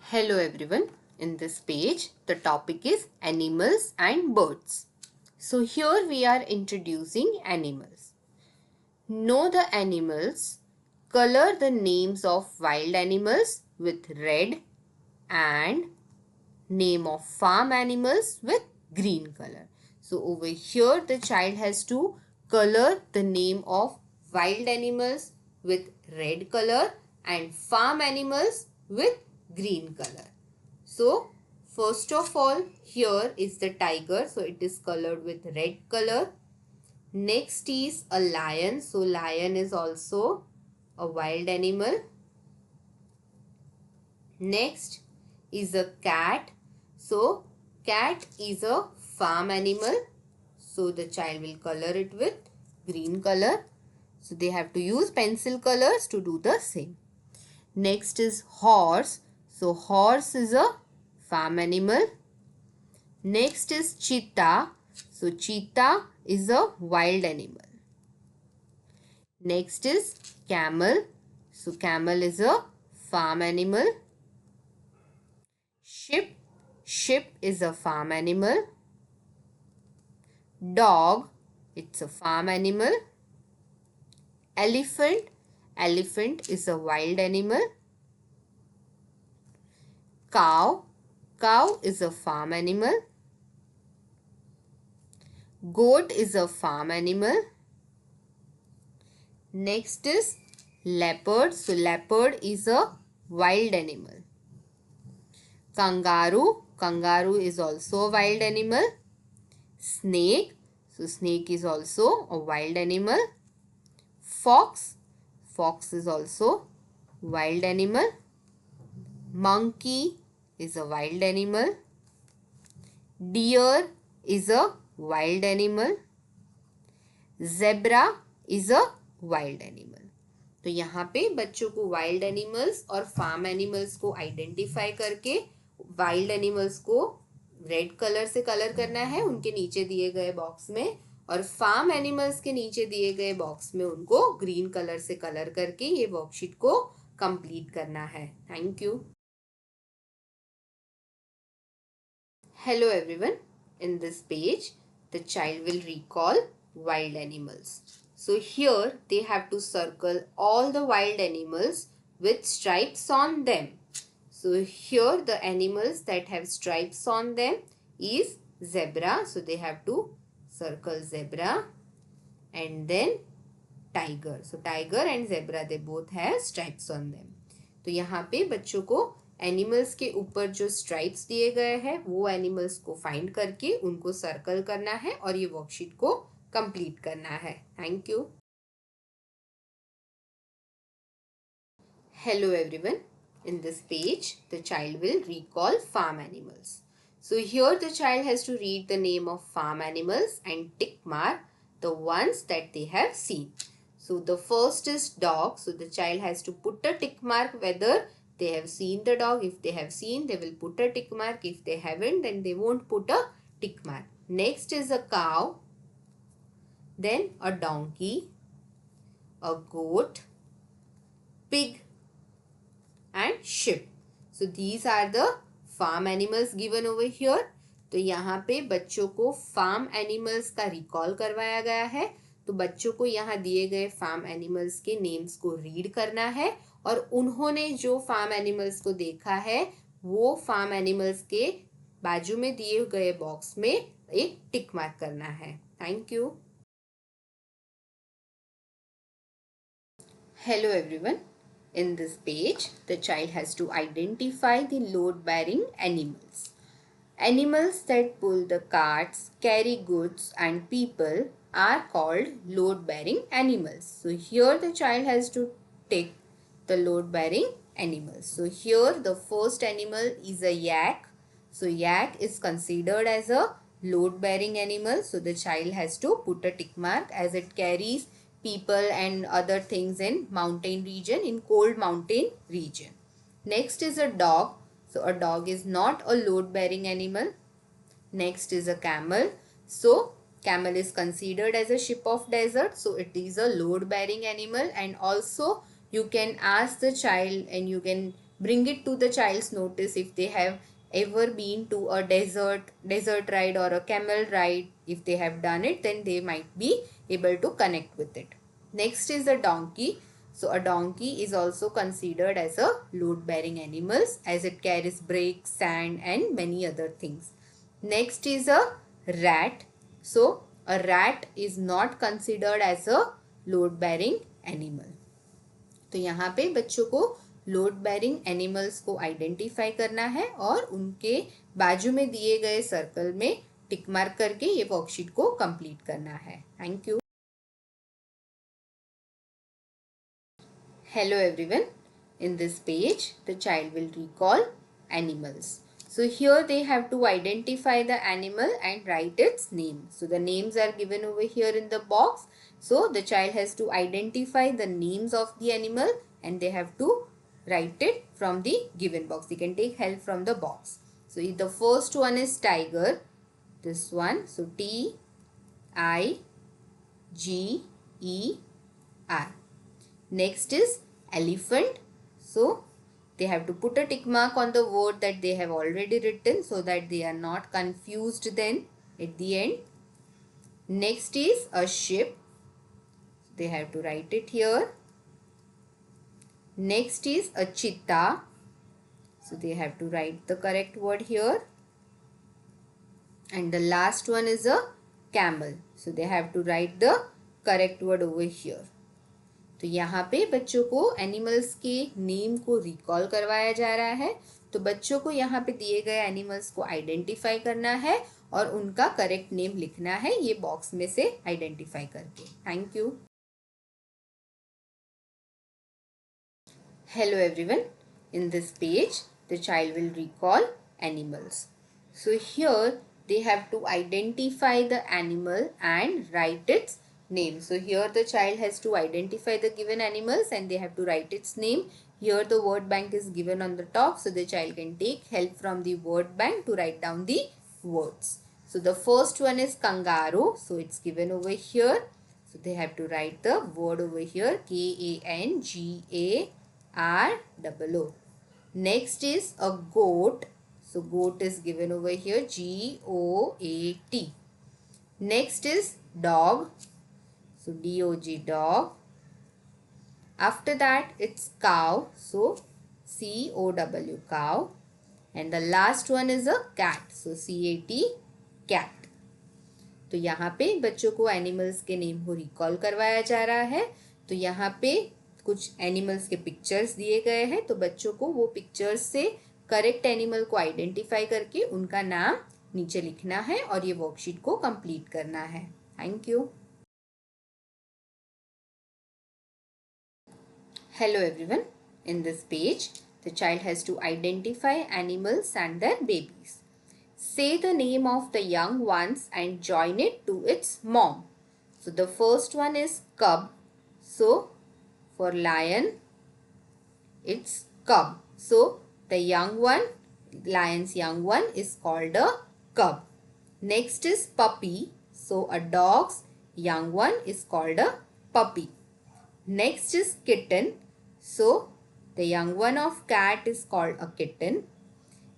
Hello everyone. In this page, the topic is animals and birds. So here we are introducing animals. Know the animals. Color the names of wild animals with red and name of farm animals with green color. So over here the child has to color the name of wild animals with red color and farm animals with green color. So first of all here is the tiger, so it is colored with red color. Next is a lion, so lion is also a wild animal. Next is a cat, so cat is a farm animal, so the child will color it with green color. So they have to use pencil colors to do the same. Next is horse, so horse is a farm animal. Next is cheetah. So cheetah is a wild animal. Next is camel. So camel is a farm animal. Sheep. Sheep is a farm animal. Dog. It's a farm animal. Elephant. Elephant is a wild animal. Cow. Cow is a farm animal. Goat is a farm animal. Next is leopard. So leopard is a wild animal. Kangaroo. Kangaroo is also a wild animal. Snake. So snake is also a wild animal. Fox. Fox is also wild animal. Monkey is a wild animal. Deer is a wild animal. Zebra is a wild animal. तो यहाँ पे बच्चों को wild animals और farm animals को identify करके wild animals को red colour से कलर करना है उनके नीचे दिए गए बॉक्स में, और फार्म एनिमल्स के नीचे दिए गए बॉक्स में उनको ग्रीन कलर से कलर करके ये वर्कशीट को कंप्लीट करना है. Thank you. Hello everyone. In this page, the child will recall wild animals. So here they have to circle all the wild animals with stripes on them. So here the animals that have stripes on them is zebra. So they have to circle zebra, and then tiger. So tiger and zebra, they both have stripes on them. तो यहाँ पे बच्चों को animals के ऊपर जो stripes दिए गए हैं वो एनिमल्स को फाइंड करके उनको सर्कल करना है और ये वर्कशीट को कंप्लीट करना है. Thank you. Hello everyone. In this page, the child will recall farm animals. So here the child has to read the name of farm animals and tick mark the ones that they have seen. So the first is dog. So the child has to put a tick mark whether they have seen the dog. If they have seen, they will put a tick mark. If they haven't, then they won't put a tick mark. Next is a cow, then a donkey, a goat, pig and sheep. So these are the farm animals given over here. तो यहाँ पे बच्चों को farm animals का recall करवाया गया है. तो बच्चों को यहाँ दिए गए फार्म एनिमल्स के नेम्स को रीड करना है और उन्होंने जो फार्म एनिमल्स को देखा है वो फार्म एनिमल्स के बाजू में दिए गए बॉक्स में एक टिक मार्क करना है. Thank you. Hello everyone. In this page, the child has to identify the load-bearing animals. Animals that pull the carts, carry goods and people are called load-bearing animals. So here the child has to take the load-bearing animals. So here the first animal is a yak. So yak is considered as a load-bearing animal. So the child has to put a tick mark as it carries people and other things in mountain region, in cold mountain region. Next is a dog. So a dog is not a load bearing animal. Next is a camel. So camel is considered as a ship of desert. So it is a load bearing animal, and also you can ask the child and you can bring it to the child's notice if they have ever been to a desert ride or a camel ride. If they have done it, then they might be able to connect with it. Next is the donkey. So a donkey is also considered as a load bearing animal as it carries bricks, sand and many other things. Next is a rat. So a rat is not considered as a load bearing animal. तो यहाँ पे बच्चों को load bearing animals को identify करना है और उनके बाजू में दिए गए सर्कल में टिक मार्क करके ये वर्कशीट को कंप्लीट करना है. Thank you. Hello everyone. In this page, the child will recall animals. So here they have to identify the animal and write its name. So the names are given over here in the box. So the child has to identify the names of the animal and they have to write it from the given box. They can take help from the box. So the first one is tiger. This one. So Tiger. Next is elephant. So they have to put a tick mark on the word that they have already written so that they are not confused then at the end. Next is a ship. They have to write it here. Next is a cheetah. So they have to write the correct word here. And the last one is a camel. So they have to write the correct word over here. तो यहाँ पे बच्चों को animals के name को recall करवाया जा रहा है. तो बच्चों को यहाँ पे दिए गए एनिमल्स को आइडेंटिफाई करना है और उनका करेक्ट नेम लिखना है ये बॉक्स में से आइडेंटिफाई करके. Thank you. Hello everyone. In this page the child will recall animals. So here they have to identify the animal and write its name. So here the child has to identify the given animals and they have to write its name. Here the word bank is given on the top, so the child can take help from the word bank to write down the words. So the first one is kangaroo. So it's given over here. So they have to write the word over here, Kangaroo. Next is a goat. So goat is given over here, Goat. Next is dog. So dog. After that it's cow. So cow, cow. And the last one is a cat. So cat. तो यहाँ पे बच्चों को animals के name को recall करवाया जा रहा है. तो यहाँ पे कुछ एनिमल्स के पिक्चर्स दिए गए हैं. तो बच्चों को वो पिक्चर्स से करेक्ट एनिमल को आइडेंटिफाई करके उनका नाम नीचे लिखना है और ये वर्कशीट को कंप्लीट करना है. Thank you. Hello everyone. In this page the child has to identify animals and their babies. Say the name of the young ones and join it to its mom. So the first one is cub. So for lion, it's cub. So the young one, lion's young one is called a cub. Next is puppy. So a dog's young one is called a puppy. Next is kitten. So the young one of cat is called a kitten.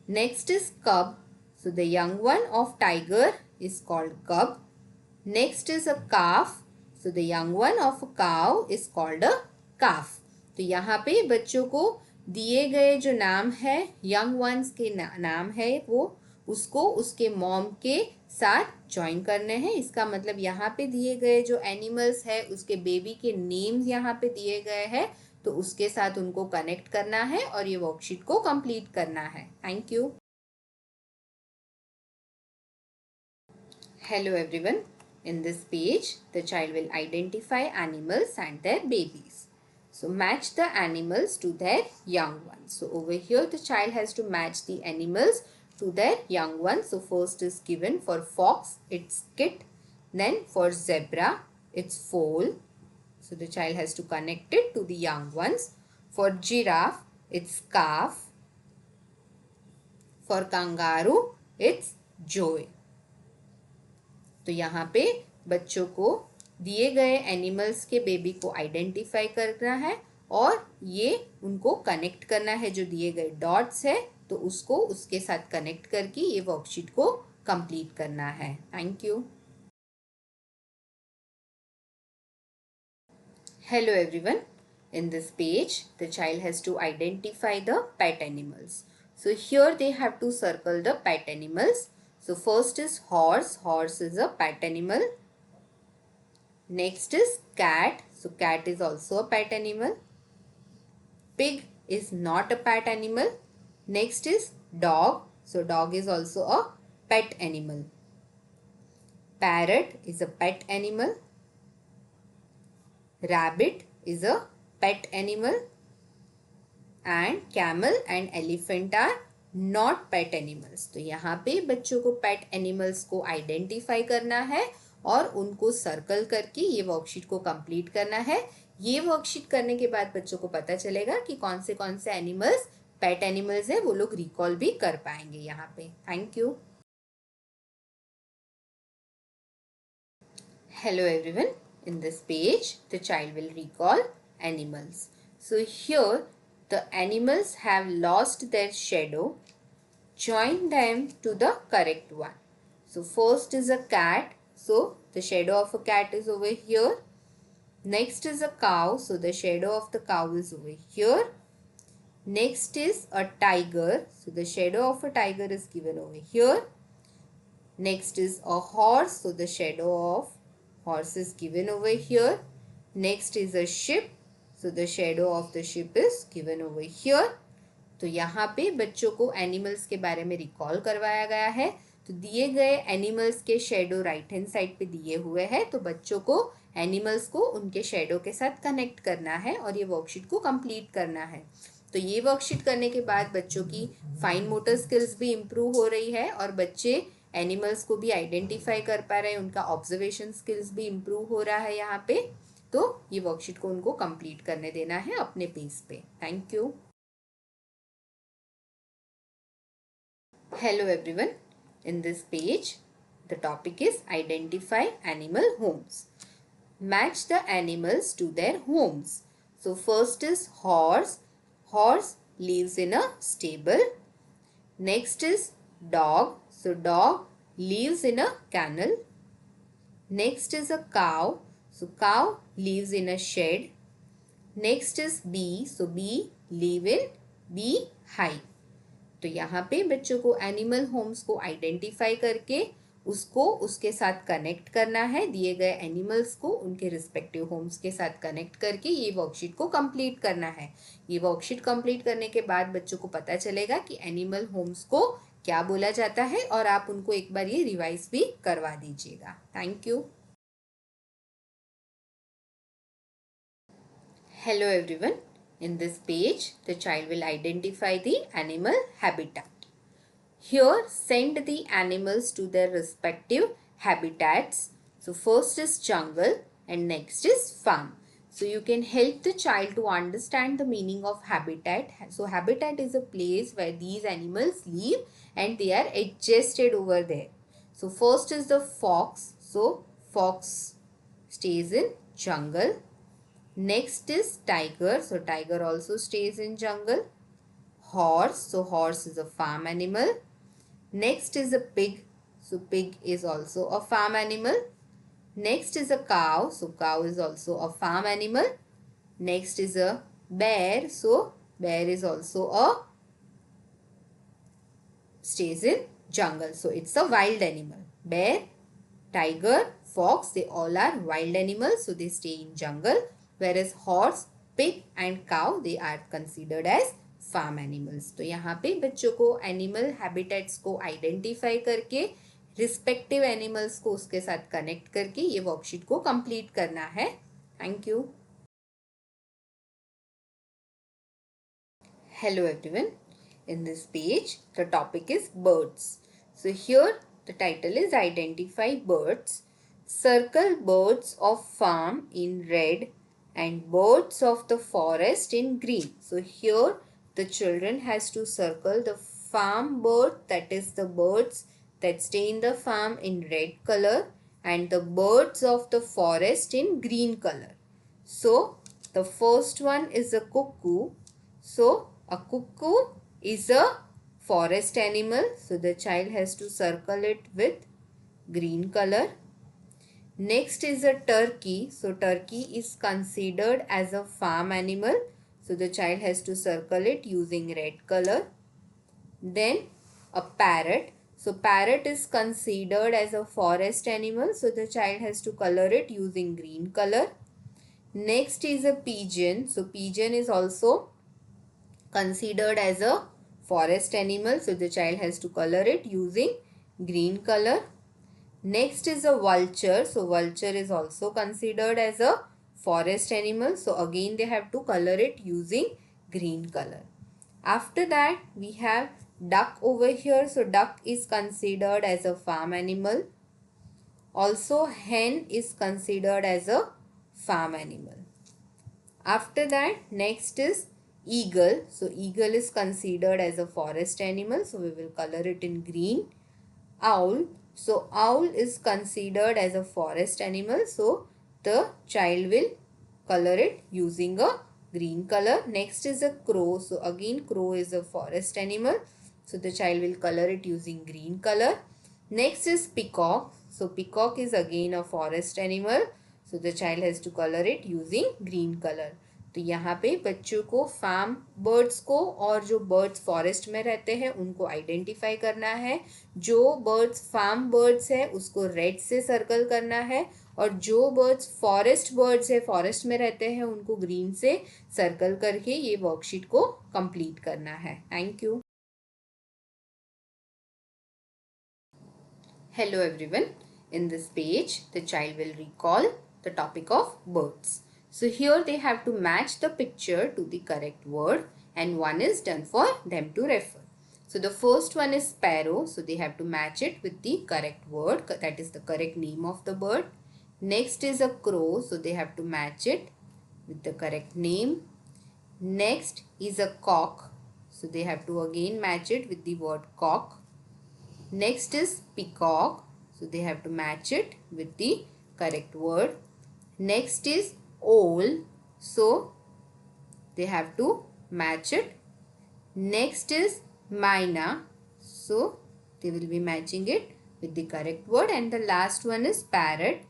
Next is cub. So the young one of tiger is called cub. Next is a calf. So the young one of a cow is called a calf. तो यहाँ पे बच्चों को दिए गए जो नाम है यंग वंस के नाम है वो उसको उसके मॉम के साथ ज्वाइन करने हैं. इसका मतलब यहाँ पे दिए गए जो एनिमल्स है उसके बेबी के नेम्स यहाँ पे दिए गए हैं तो उसके साथ उनको कनेक्ट करना है और ये वर्कशीट को कंप्लीट करना है. Thank you. Hello everyone. In this page, the child will identify animals and their babies. So match the animals to their young ones. So over here, the child has to match the animals to their young ones. So first is given for fox, it's kit. Then for zebra, it's foal. So the child has to connect it to the young ones. For giraffe, it's calf. For kangaroo, it's joy. तो यहाँ पे बच्चों को दिए गए animals के baby को identify करना है और ये उनको कनेक्ट करना है, जो दिए गए डॉट्स है तो उसको उसके साथ कनेक्ट करके ये वर्कशीट को कंप्लीट करना है। Thank you. Hello everyone. In this page, the child has to identify the pet animals. So here they have to circle the pet animals. So first is horse. Horse is a pet animal. Next is cat. So cat is also a pet animal. Pig is not a pet animal. Next is dog. So dog is also a pet animal. Parrot is a pet animal. Rabbit is a pet animal. And camel and elephant are not pet animals. तो यहाँ पे बच्चों को pet animals को identify करना है और उनको सर्कल करके ये वर्कशीट को कंप्लीट करना है। ये वर्कशीट करने के बाद बच्चों को पता चलेगा कि कौन से एनिमल्स पेट एनिमल्स है, वो लोग रिकॉल भी कर पाएंगे यहाँ पे। Thank you. Hello everyone. In this page, the child will recall animals. So here, the animals have lost their shadow. Join them to the correct one. So first is a cat. So the shadow of a cat is over here. Next is a cow. So the shadow of the cow is over here. Next is a tiger. So the shadow of a tiger is given over here. Next is a horse. So the shadow of horse is given over here. Next is a ship. So the shadow of the ship is given over here. तो यहाँ पे बच्चों को animals के बारे में recall करवाया गया है। तो दिए गए एनिमल्स के शेडो राइट हैंड साइड पे दिए हुए हैं, तो बच्चों को एनिमल्स को उनके शेडो के साथ कनेक्ट करना है और ये वर्कशीट को कंप्लीट करना है। तो ये वर्कशीट करने के बाद बच्चों की फाइन मोटर स्किल्स भी इम्प्रूव हो रही है और बच्चे एनिमल्स को भी आइडेंटिफाई कर पा रहे हैं, उनका ऑब्जर्वेशन स्किल्स भी इम्प्रूव हो रहा है यहाँ पे। तो ये वर्कशीट को उनको कंप्लीट करने देना है अपने पेस पे। Thank you. Hello everyone. In this page, the topic is identify animal homes. Match the animals to their homes. So first is horse. Horse lives in a stable. Next is dog. So dog lives in a kennel. Next is a cow. So cow lives in a shed. Next is bee. So bee live in bee hive. तो यहाँ पे बच्चों को animal Holmes को identify करके उसको उसके साथ कनेक्ट करना है। दिए गए एनिमल्स को उनके रिस्पेक्टिव होम्स के साथ कनेक्ट करके ये वर्कशीट को कंप्लीट करना है। ये वर्कशीट कंप्लीट करने के बाद बच्चों को पता चलेगा कि एनिमल होम्स को क्या बोला जाता है और आप उनको एक बार ये रिवाइज भी करवा दीजिएगा। Thank you. Hello everyone. In this page, the child will identify the animal habitat. Here, send the animals to their respective habitats. So, first is jungle and next is farm. So, you can help the child to understand the meaning of habitat. So, habitat is a place where these animals live and they are adjusted over there. So, first is the fox. So, fox stays in jungle. Next is tiger. So tiger also stays in jungle. Horse. So horse is a farm animal. Next is a pig. So pig is also a farm animal. Next is a cow. So cow is also a farm animal. Next is a bear. So bear is also a stays in jungle. So it's a wild animal. Bear, tiger, fox, they all are wild animals. So they stay in jungle. Whereas horse, pig and cow, they are considered as farm animals. तो यहाँ पे बच्चों को animal habitats को identify करके respective animals को उसके साथ कनेक्ट करके ये वर्कशीट को कंप्लीट करना है। Thank you. Hello everyone. In this page, the topic is birds. So here the title is Identify Birds. Circle birds of farm in red and birds of the forest in green. So here the children has to circle the farm bird, that is the birds that stay in the farm, in red color, and the birds of the forest in green color. So The first one is a cuckoo. So a cuckoo is a forest animal. So the child has to circle it with green color. Next is a turkey. So turkey is considered as a farm animal. So the child has to circle it using red color. Then a parrot. So parrot is considered as a forest animal. So the child has to color it using green color. Next is a pigeon. So pigeon is also considered as a forest animal. So the child has to color it using green color. Next is a vulture. So vulture is also considered as a forest animal. So again they have to color it using green color. After that we have duck over here. So duck is considered as a farm animal. Also hen is considered as a farm animal. After that next is eagle. So eagle is considered as a forest animal. So we will color it in green. Owl. So owl is considered as a forest animal. So the child will color it using a green color. Next is a crow. So again crow is a forest animal. So the child will color it using green color. Next is peacock. So peacock is again a forest animal. So the child has to color it using green color. तो यहाँ पे बच्चों को farm birds को और जो birds forest में रहते हैं उनको आइडेंटिफाई करना है. जो बर्ड्स फार्म बर्ड्स है उसको रेड से सर्कल करना है और जो बर्ड्स है फॉरेस्ट में रहते हैं उनको ग्रीन से सर्कल करके ये वर्कशीट को कंप्लीट करना है. Thank you. Hello everyone. In this page, the child will recall the topic of birds. So here they have to match the picture to the correct word and one is done for them to refer. So the first one is sparrow. So they have to match it with the correct word, that is the correct name of the bird. Next is a crow. So they have to match it with the correct name. Next is a cock. So they have to again match it with the word cock. Next is peacock. So they have to match it with the correct word. Next is owl. So they have to match it. Next is myna. So they will be matching it with the correct word. And the last one is parrot.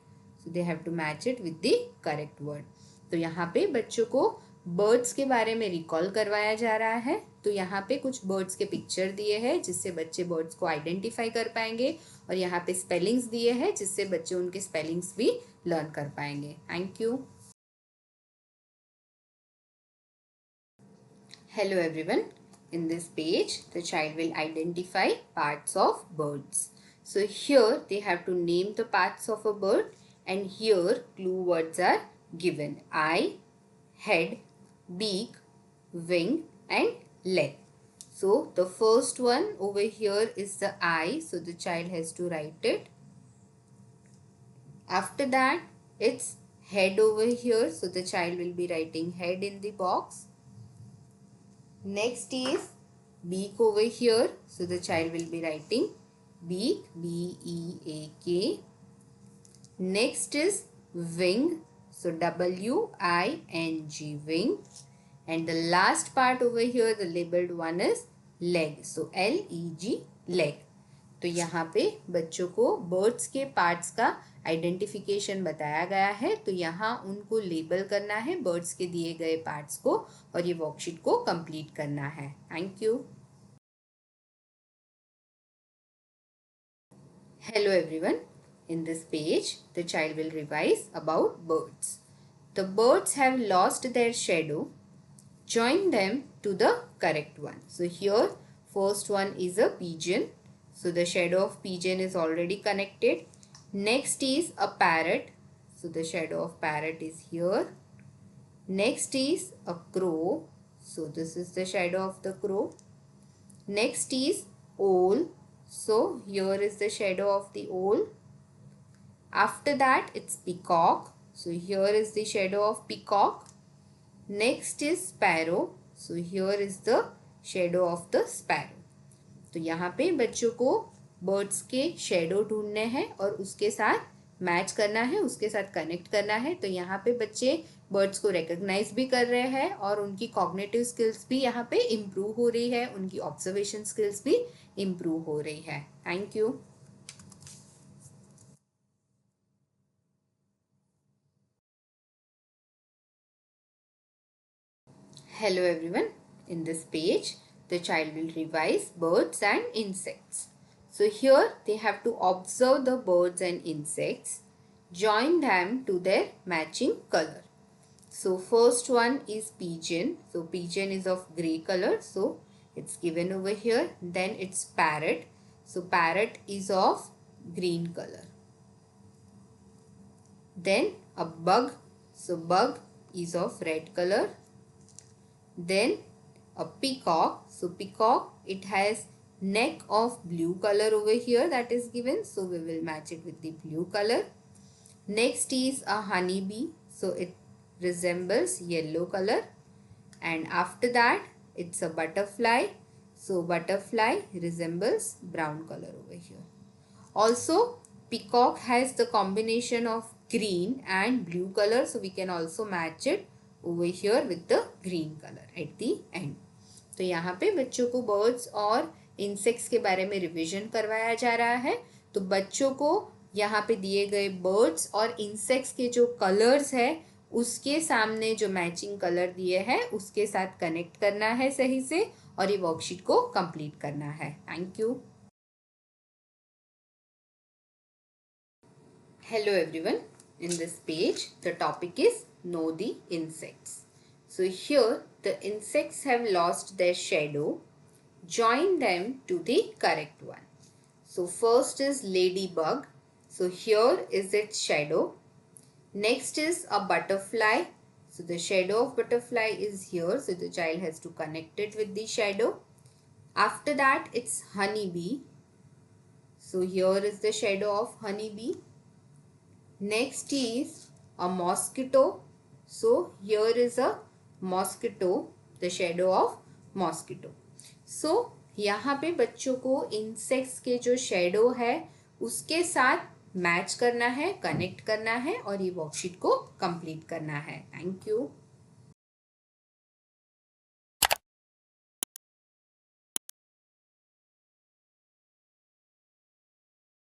So they have to match it with the correct word. तो यहाँ पे बच्चों को birds के बारे में recall करवाया जा रहा है. तो यहाँ पे कुछ बर्ड्स के पिक्चर दिए हैं जिससे बच्चे बर्ड्स को आइडेंटिफाई कर पाएंगे और यहाँ पे स्पेलिंग्स दिए हैं जिससे बच्चे उनके स्पेलिंग्स भी लर्न कर पाएंगे. Thank you. Hello everyone. In this page, the child will identify parts of birds. So here they have to name the parts of a bird and here clue words are given. Eye, head, beak, wing and leg. So the first one over here is the eye. So the child has to write it. After that it's head over here. So the child will be writing head in the box. Next is beak over here. So the child will be writing beak, B-E-A-K. Next is wing. So W-I-N-G, wing. And the last part over here, the labeled one is leg. So L-E-G, leg. तो यहाँ पे बच्चों को birds के parts का identification बताया गया है. तो यहाँ उनको लेबल करना है बर्ड्स के दिए गए पार्ट्स को और ये वर्कशीट को कंप्लीट करना है. Thank you. Hello everyone. In this page, the child will revise about birds. The birds have lost their shadow. Join them to the correct one. So here, first one is a pigeon. So the shadow of pigeon is already connected. Next is a parrot. So the shadow of parrot is here. Next is a crow. So this is the shadow of the crow. Next is owl. So here is the shadow of the owl. After that it's peacock. So here is the shadow of peacock. Next is sparrow. So here is the shadow of the sparrow. तो यहाँ पे बच्चों को birds के shadow ढूंढने हैं और उसके साथ मैच करना है, उसके साथ कनेक्ट करना है. तो यहाँ पे बच्चे बर्ड्स को रिकॉग्नाइज भी कर रहे हैं और उनकी कॉग्निटिव स्किल्स भी यहाँ पे इम्प्रूव हो रही है, उनकी ऑब्जर्वेशन स्किल्स भी इम्प्रूव हो रही है. Thank you. Hello everyone. In this page, the child will revise birds and insects. So here they have to observe the birds and insects, join them to their matching color. So first one is pigeon. So pigeon is of grey color. So it's given over here. Then it's parrot. So parrot is of green color. Then a bug. So bug is of red color. Then a peacock. So peacock, it has neck of blue color over here that is given. So we will match it with the blue color. Next is a honeybee. So it resembles yellow color. And after that, it's a butterfly. So butterfly resembles brown color over here. Also, peacock has the combination of green and blue color. So we can also match it over here with the green color at the end. तो यहाँ पे बच्चों को birds और insects के बारे में revision करवाया जा रहा है. तो बच्चों को यहाँ पे दिए गए बर्ड्स और इंसेक्ट्स के जो कलर्स है उसके सामने जो मैचिंग कलर दिए हैं उसके साथ कनेक्ट करना है सही से और ये वर्कशीट को कंप्लीट करना है. Thank you. Hello everyone. In this page, the topic is Know the Insects. So here, the insects have lost their shadow. Join them to the correct one. So first is ladybug. So here is its shadow. Next is a butterfly. So the shadow of butterfly is here. So the child has to connect it with the shadow. After that, it's honeybee. So here is the shadow of honeybee. Next is a mosquito. So here is a mosquito, the shadow of mosquito. So यहाँ पे बच्चों को insects के जो shadow है उसके साथ match करना है, कनेक्ट करना है और ये वर्कशीट को कंप्लीट करना है. Thank you.